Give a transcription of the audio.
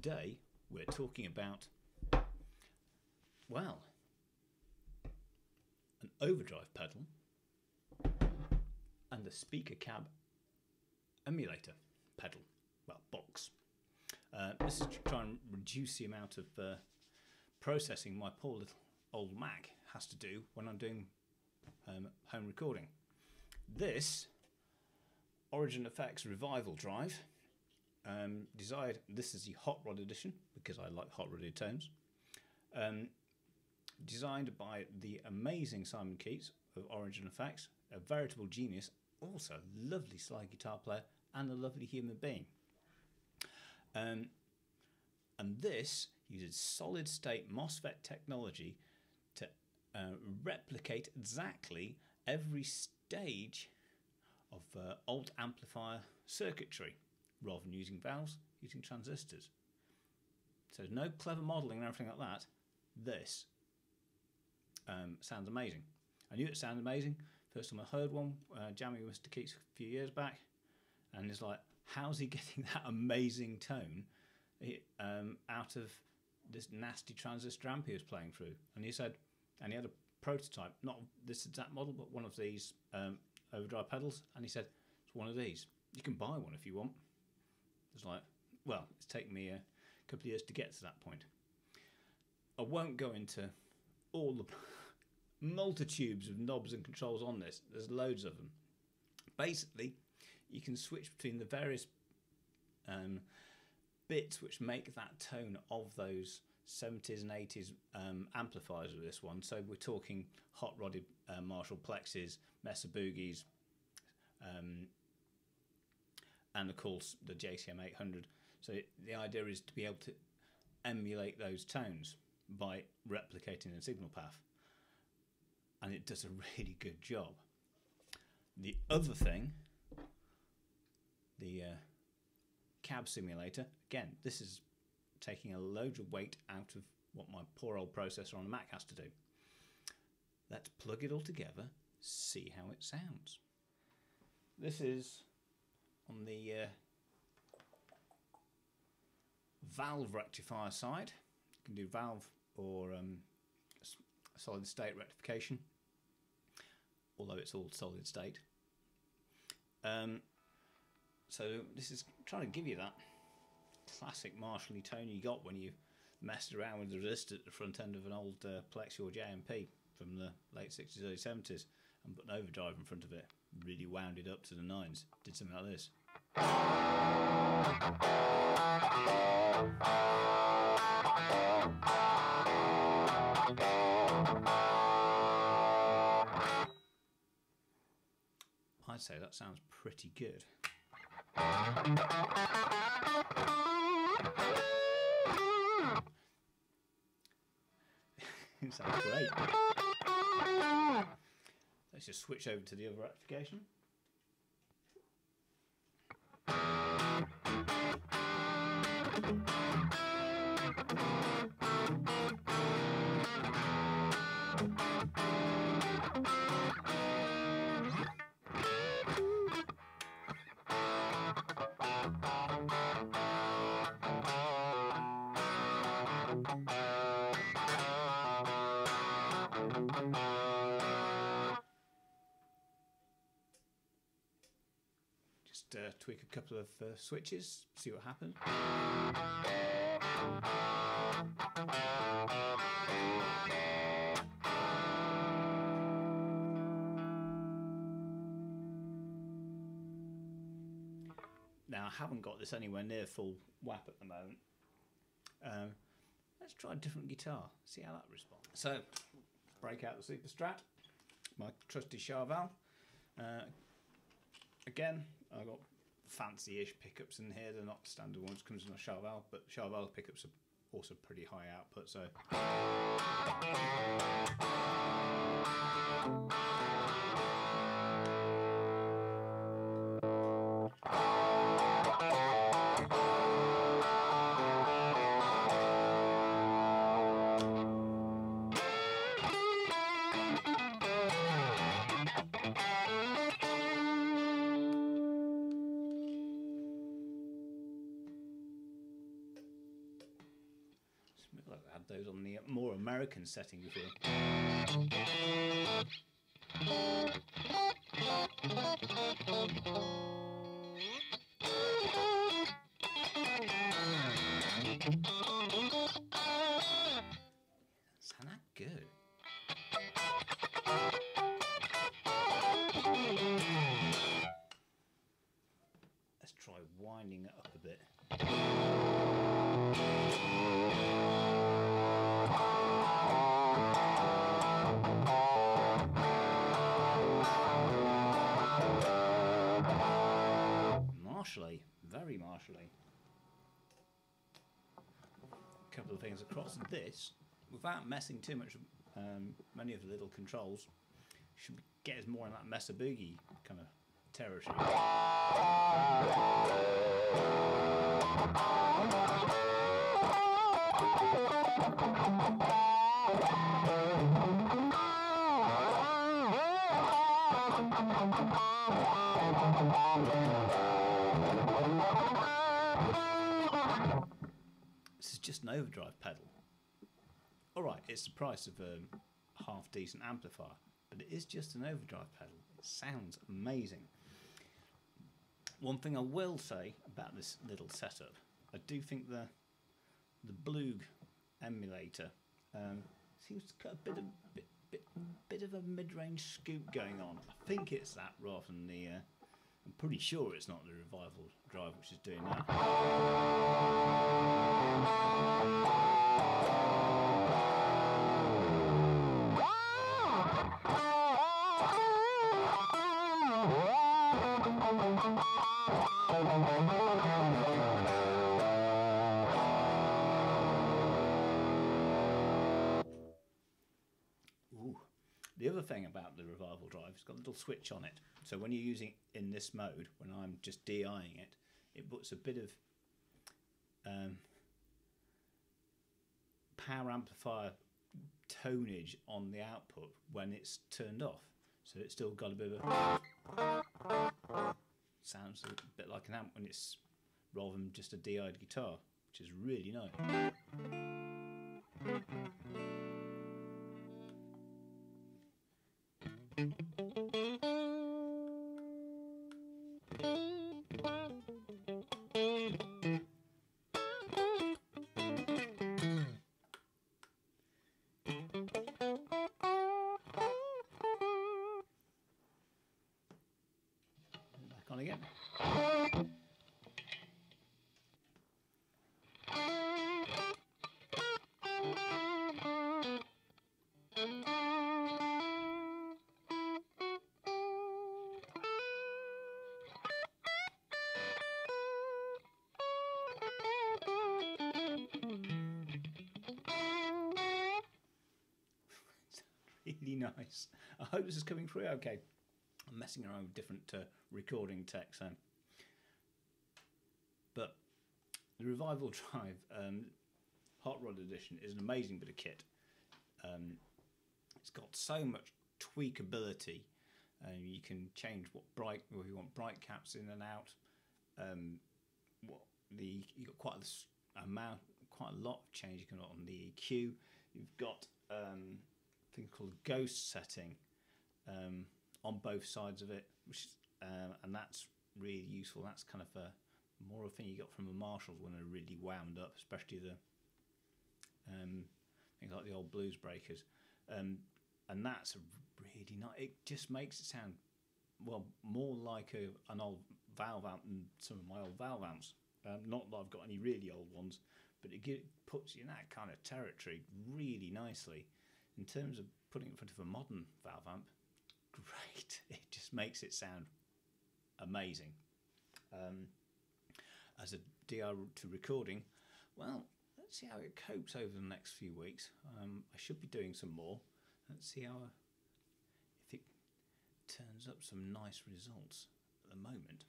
today we're talking about, well, an overdrive pedal and the speaker cab emulator pedal, well, box. This is to try and reduce the amount of processing my poor little old Mac has to do when I'm doing home recording. This Origin Effects Revival drive, this is the Hot Rod edition because I like hot rodded tones, designed by the amazing Simon Keats of Origin Effects, a veritable genius, also a lovely slide guitar player and a lovely human being. And this uses solid state MOSFET technology to replicate exactly every stage of alt amplifier circuitry, rather than using valves, using transistors. So there's no clever modelling and everything like that. This sounds amazing. I knew it sounded amazing. First time I heard one, jamming with Mr. Keats a few years back, and it's like, how's he getting that amazing tone out of this nasty transistor amp he was playing through? And he said, and he had a prototype, not this exact model, but one of these overdrive pedals, and he said, it's one of these. You can buy one if you want. It's like, well, it's taken me a couple of years to get to that point. I won't go into all the multitudes of knobs and controls on this. There's loads of them. Basically, you can switch between the various bits which make that tone of those 70s and 80s amplifiers with this one. So we're talking hot rodded Marshall Plexes, Mesa Boogies, and of course the JCM 800. So the idea is to be able to emulate those tones by replicating the signal path, and it does a really good job. The other thing, the cab simulator, again, this is taking a load of weight out of what my poor old processor on the Mac has to do. Let's plug it all together, see how it sounds. This is on the valve rectifier side. You can do valve or solid state rectification, although it's all solid state. So this is trying to give you that classic Marshall-y tone you got when you messed around with the resistor at the front end of an old Plex or JMP from the late 60s, early 70s, and put an overdrive in front of it, really wound it up to the nines. Did something like this. I'd say that sounds pretty good. It sounds great. Let's just switch over to the other rectification. Just tweak a couple of switches, see what happens. Now I haven't got this anywhere near full whap at the moment. Let's try a different guitar, see how that responds. So, break out the Super Strat, my trusty Charval. Again, I've got fancy-ish pickups in here. They're not standard ones, comes in a Charval, but Charval pickups are also pretty high output, so. I've had those on the more American setting before. Sound that good? Let's try winding it up a bit. Martially, very martially. A couple of things across this, without messing too much, many of the little controls, should get us more in that Mesa Boogie kind of territory. This is just an overdrive pedal. Alright, it's the price of a half decent amplifier, but it is just an overdrive pedal. It sounds amazing. One thing I will say about this little setup, I do think the Blug emulator seems to got a bit of a mid-range scoop going on. I think it's that rather than the. I'm pretty sure it's not the Revival drive which is doing that. Ooh. The other thing about the Revival drive, it's got a little switch on it. So when you're using it in this mode, when I'm just DIing it, it puts a bit of power amplifier tonage on the output when it's turned off. So it's still got a bit of sounds a bit like an amp when it's rather than just a DI'd guitar, which is really nice. Back on again. Really nice. I hope this is coming through okay. I'm messing around with different recording tech, so. But the Revival Drive Hot Rod Edition is an amazing bit of kit. It's got so much tweakability. You can change what if you want bright caps in and out. You got quite a lot of change you can put on the EQ. You've got thing called ghost setting on both sides of it, which and that's really useful. That's kind of more a thing you got from the Marshalls when they're really wound up, especially the things like the old blues breakers, and that's really nice. It just makes it sound more like an old valve amp than some of my old valve amps. Not that I've got any really old ones, but it puts you in that kind of territory really nicely. In terms of putting it in front of a modern valve amp, great. It just makes it sound amazing. As a DR to recording, well, let's see how it copes over the next few weeks. I should be doing some more. Let's see if it turns up some nice results at the moment.